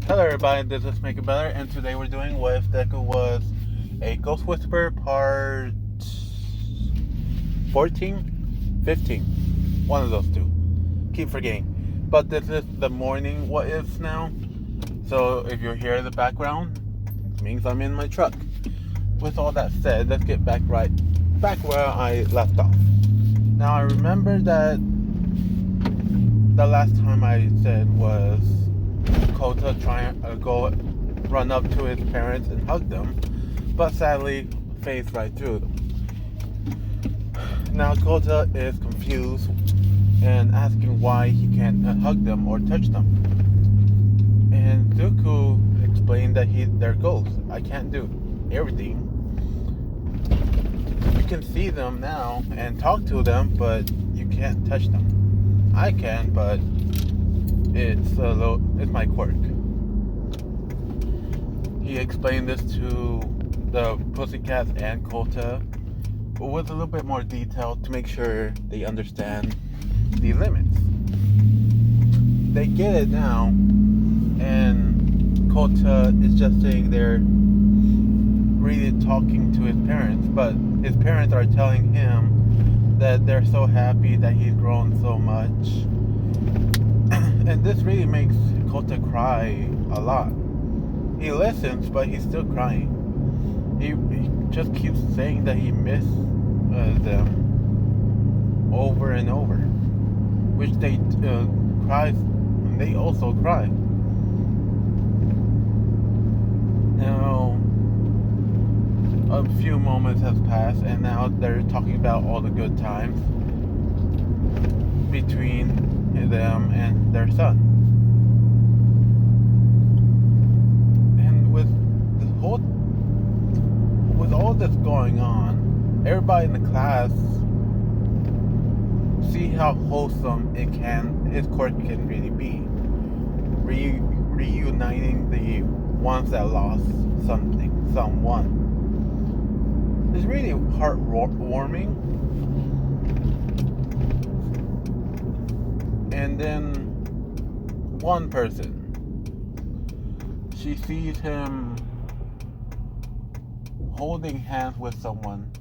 Hello everybody, this is Make It Better, and today we're doing what if Deku was a Ghost Whisperer part 14? 15. One of those two. Keep forgetting. But this is the morning what ifs now. So if you're here in the background, it means I'm in my truck. With all that said, let's get back where I left off. Now I remember that the last time I said was Kota trying to go run up to his parents and hug them, but sadly phased right through them. Now Kota is confused and asking why he can't hug them or touch them. And Zuko explained that they're ghosts. I can't do everything. You can see them now and talk to them, but you can't touch them. I can, but it's my quirk. He explained this to the Pussycats and Kota with a little bit more detail to make sure they understand the limits. They get it now, and Kota is just sitting there really talking to his parents, but his parents are telling him that they're so happy that he's grown so much. And this really makes Kota cry a lot. He listens, but he's still crying. He just keeps saying that he misses them over and over, which they cry. They also cry. Now, a few moments have passed, and now they're talking about all the good times between them and their son. And with all this going on, everybody in the class see how wholesome his quirk can really be. Reuniting the ones that lost someone. It's really heartwarming. And then one person, she sees him holding hands with someone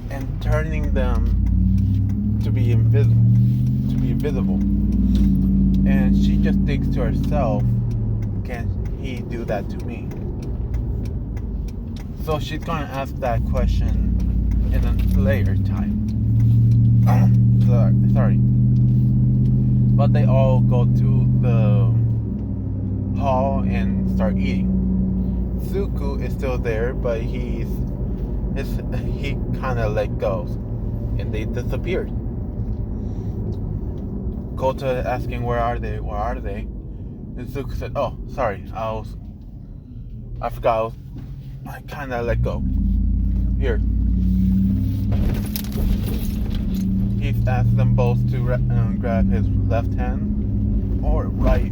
and turning them to be invisible. And she just thinks to herself, can he do that to me? So she's gonna ask that question in a later time. Sorry. But they all go to the hall and start eating. Zuko is still there, but he kind of let go, and they disappeared. Kota asking, where are they? And Zuko said, oh, sorry, I forgot, I kind of let go. Here. He's asked them both to grab his left hand, or right.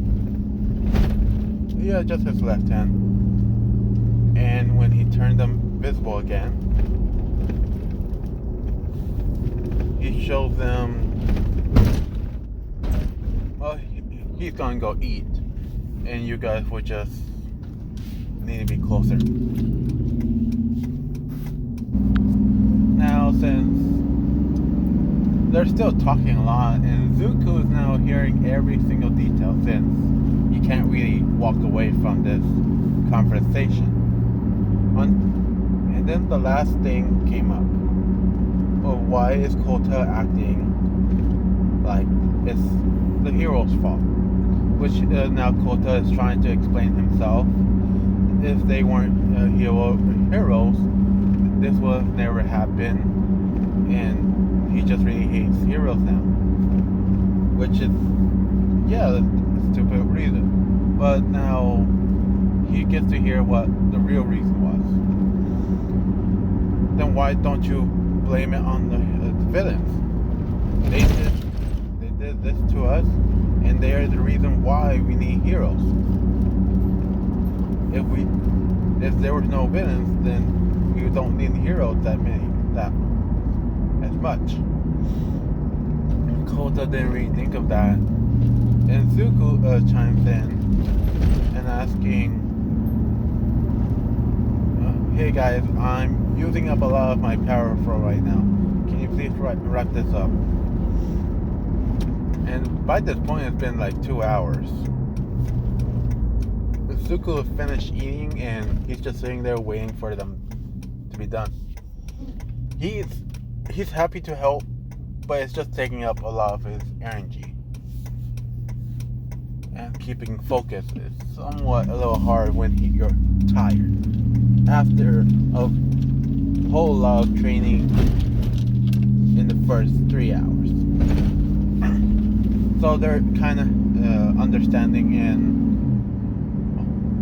Yeah, just his left hand. And when he turned them visible again, he showed them, well, he's gonna go eat, and you guys will just need to be closer. Now, since they're still talking a lot, and Zuko is now hearing every single detail, since you can't really walk away from this conversation. And then the last thing came up. Well, why is Kota acting like it's the hero's fault? Which now Kota is trying to explain himself. If they weren't heroes, this would have never happened, and he just really hates heroes now. Which is, yeah, a stupid reason. But now he gets to hear what the real reason was. Then why don't you blame it on the villains? They did this to us, and they are the reason why we need heroes. If there was no villains, then we don't need heroes that as much. Kota didn't really think of that, And Zuko chimes in and asking, hey guys, I'm using up a lot of my power for right now. Can you please wrap this up? And by this point, it's been like 2 hours. Zuko finished eating and he's just sitting there waiting for them to be done. He's happy to help, but it's just taking up a lot of his energy. And keeping focus is somewhat a little hard when you're tired. After a whole lot of training in the first 3 hours. So they're kind of understanding and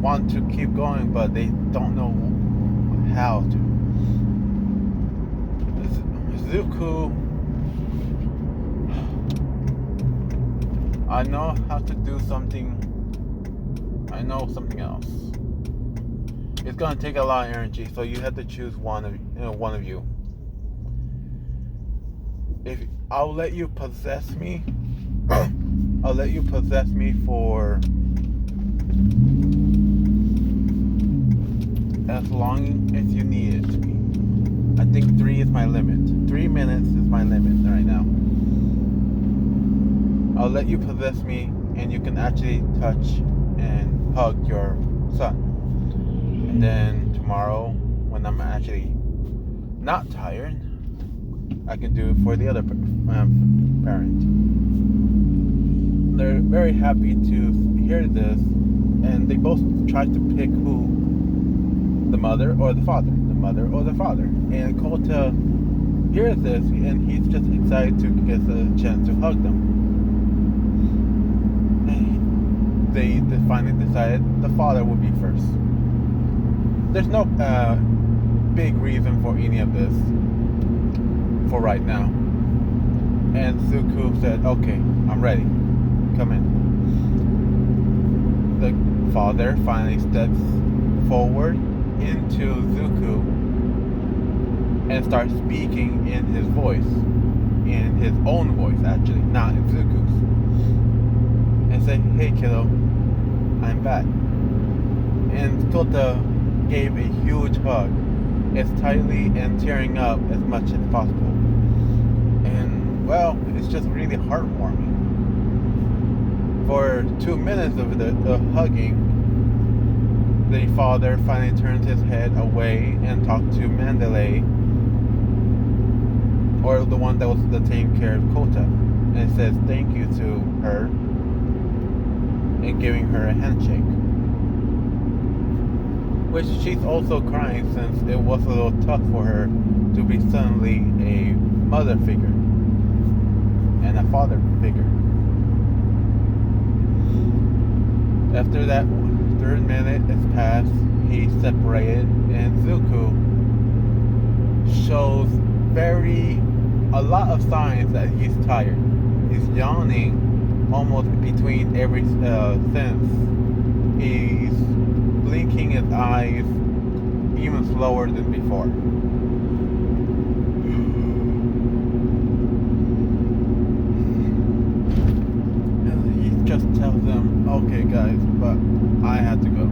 want to keep going, but they don't know how to. Zuko, I know how to do something. I know something else. It's gonna take a lot of energy, so you have to choose one of you. If I'll let you possess me, I'll let you possess me for as long as you need it to be. I think 3 is my limit. 3 minutes is my limit right now. I'll let you possess me, and you can actually touch and hug your son. And then tomorrow, when I'm actually not tired, I can do it for the other parent. They're very happy to hear this, and they both try to pick who, the mother or the father. The mother or the father. And Kota hears this, and he's just excited to get a chance to hug them. They finally decided the father would be first. There's no big reason for any of this for right now. And Zuko said, okay, I'm ready. Come in. The father finally steps forward into Zuko and starts speaking in his voice. In his own voice, actually, not in Zuko's. And say, hey kiddo, I'm back. And Kota gave a huge hug, as tightly and tearing up as much as possible. And well, it's just really heartwarming. For 2 minutes of the hugging, the father finally turns his head away and talked to Mandalay, or the one that was taking care of Kota, and says thank you to her and giving her a handshake. Which she's also crying since it was a little tough for her to be suddenly a mother figure and a father figure. After that 3rd minute has passed, he's separated, and Zuko shows a lot of signs that he's tired. He's yawning almost between every sentence. He's blinking his eyes even slower than before. And he just tells them, okay guys, but I had to go.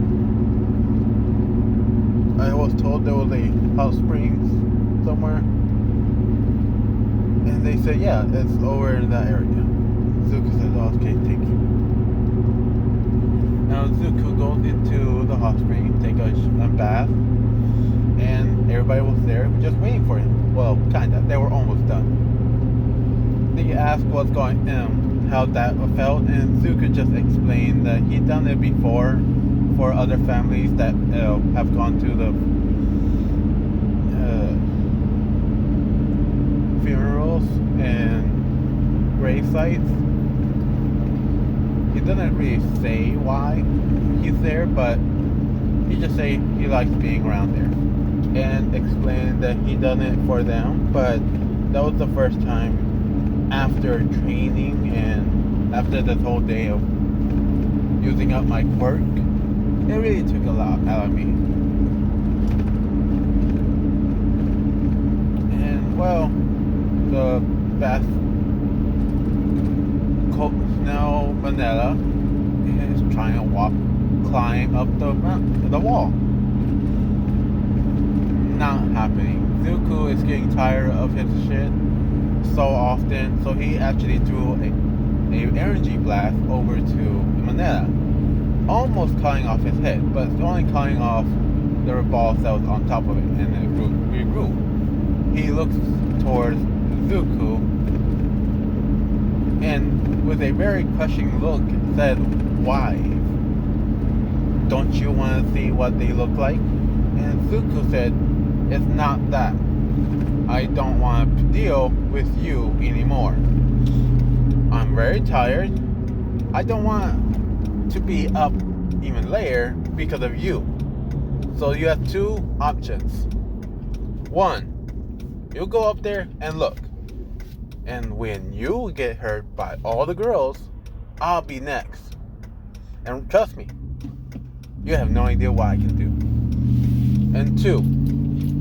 I was told there was a hot springs somewhere. And they said, yeah, it's over in that area. Zuko says, oh, okay, thank you. Now Zuko goes into the hot spring, take a bath, and everybody was there just waiting for him. Well, kinda. They were almost done. They asked what's going on, how that felt, and Zuko just explained that he'd done it before for other families that have gone to the funerals and grave sites. He doesn't really say why he's there, but he just say he likes being around there, and explained that he done it for them, but that was the first time after training and after this whole day of using up my quirk. It really took a lot out of me. And well, the bath now Manila is trying to climb up the wall. Not happening. Zuko is getting tired of his shit so often, so he actually threw a energy blast over to Manila, almost cutting off his head, but only cutting off the ball cells on top of it, and it regrew. He looks towards Zuko, and with a very questioning look, said, "Why? Don't you want to see what they look like?" And Zuko said, "It's not that. I don't want to deal with you anymore. I'm very tired. I don't want to be up even later because of you. So you have two options. One, you go up there and look. And when you get hurt by all the girls, I'll be next. And trust me, you have no idea what I can do. And two,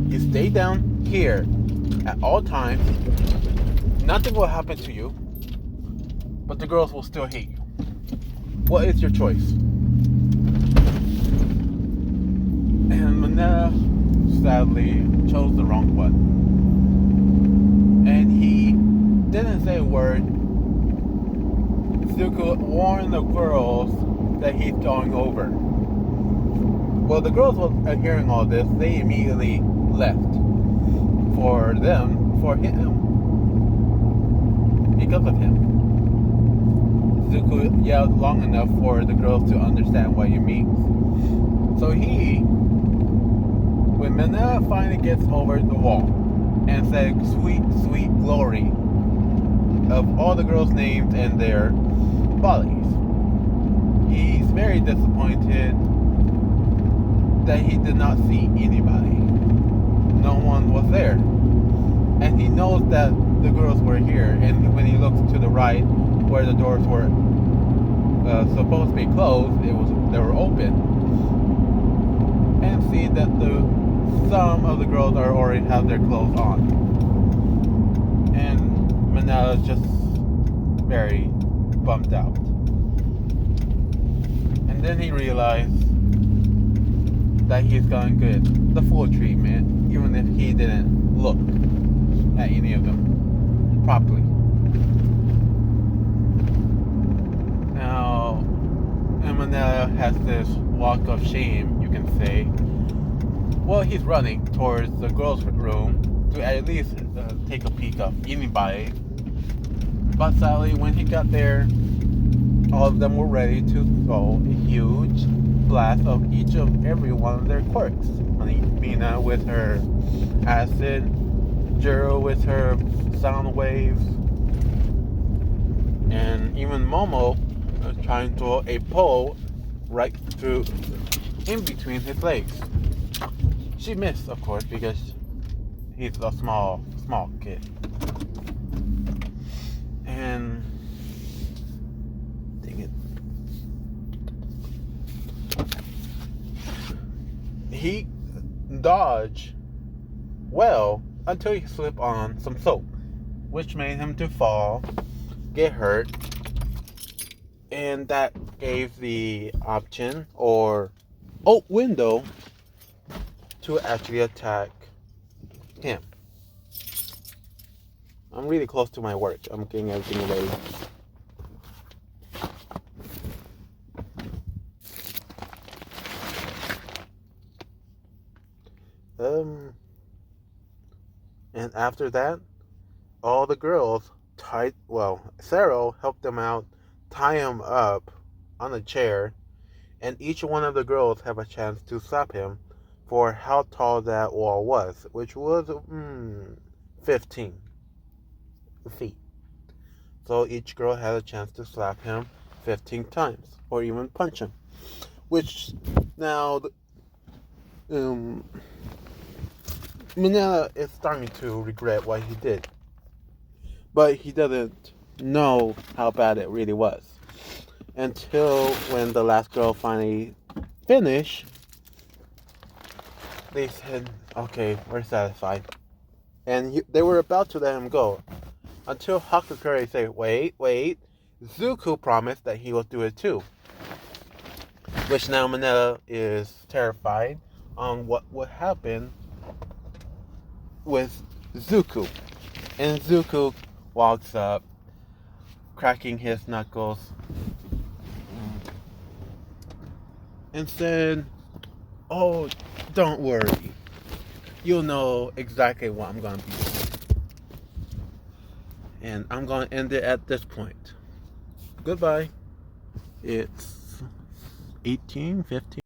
you stay down here at all times. Nothing will happen to you, but the girls will still hate you. What is your choice?" And Manila sadly chose the wrong one. And he didn't say a word. Zuko warned the girls that he's going over. Well, the girls were hearing all this. They immediately left for him, because of him. Zuko yelled long enough for the girls to understand what he means. So when Manila finally gets over the wall and said, "Sweet, sweet glory," of all the girls' names and their bodies, he's very disappointed that he did not see anybody. No one was there. And he knows that the girls were here, and when he looks to the right where the doors were supposed to be closed, they were open, and see that some of the girls already have their clothes on. And Manila is just very bummed out. And then he realized that he's gonna get the full treatment, even if he didn't look at any of them properly. Now, Manila has this walk of shame, you can say. Well, he's running towards the girls' room to at least take a peek of anybody. But sadly, when he got there, all of them were ready to throw a huge blast of each of every one of their quirks. Mina with her acid, Jiro with her sound waves, and even Momo was trying to throw a pole right through in between his legs. She missed, of course, because he's a small kid. And dang it. He dodged well until he slipped on some soap, which made him to fall, get hurt, and that gave the option or window to actually attack him. I'm really close to my work. I'm getting everything ready. And after that, all the girls Sarah helped them out, tie him up on a chair, and each one of the girls have a chance to slap him for how tall that wall was, which was 15 feet. So each girl had a chance to slap him 15 times, or even punch him. Which now, Manila is starting to regret what he did, but he doesn't know how bad it really was until when the last girl finally finished. They said, "Okay, we're satisfied," and they were about to let him go until Hakakuri said, "Wait, Zuko promised that he will do it too. Which now Manila is terrified on what would happen with Zuko. And Zuko walks up, cracking his knuckles, and said, "Oh, don't worry. You'll know exactly what I'm going to be doing." And I'm going to end it at this point. Goodbye. It's 18:15.